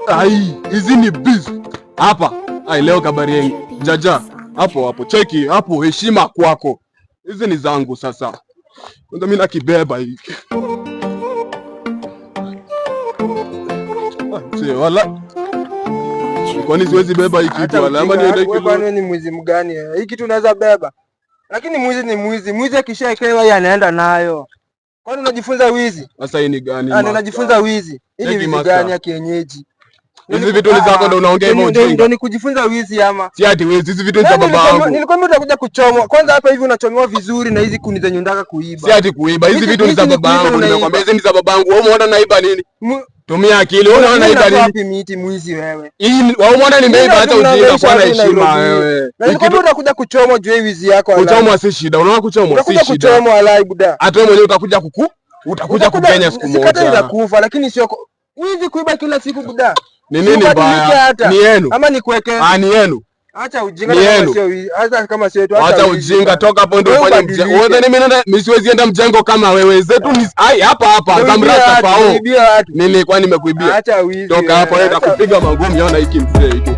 Ai, hizi ni biz. Hapa. Ai, leo kabari jaja. Hapo, cheki, hapo heshima kwako. Hizi ni zangu sasa. Kwanza mimi nakibeba hiki. Sio wala. Kwani siwezi beba hiki kitu wala ama niende kilo. Bwana ni mwizi mgani? Hiki kitu unaweza beba. Lakini mwizi ni mwizi. Mwizi akishaekewa yeye anaenda nayo. Kwani unajifunza wizi? Sasa hii ni gani? Unajifunza wizi. Hii ni wizi gani ya kienyeji? Hizi vitu ni zako ndo unaongea hivyo ujinga. Ndio ni kujifunza wizi ama? Si ati wizi, hizi vitu ni za babangu. Nilikwambia utakuja kuchomwa. Kwanza hapa hivi unachomewa vizuri na hizi kuni zenye unataka kuiba. Si ati kuiba, hizi vitu ni za babangu. Ninakwambia hizi ni za babangu. Wewe umeona naiba nini? Tumia akili. Wewe unaona naiba nini? Wapi miti mwizi wewe? Hii wewe umeona nimeiba hata ujinga kwa heshima wewe. Nilikwambia utakuja kuchomwa juu ya wizi yako. Kuchomwa si shida. Unaona kuchomwa si shida. Utakuja kuchomwa alai buda. Hata wewe mwenyewe utakuja kupenya siku moja. Sikata za kufa lakini sio wizi kuiba kila siku buda. Ni nini baya? Ni yenu. Ama nikuweke? Ni yenu. Acha ujinga kama sio wizi. Hata sio wetu. Acha ujinga, toka hapo ndio ufanye mjengo. Wewe mimi siwezi enda mjengo kama wewe. Zetu ni hapa Zamrata pao. Nini kwani nimekuibia? Acha wizi. Toka hapo naenda kupiga mangumi, ona hiki mzee hiki.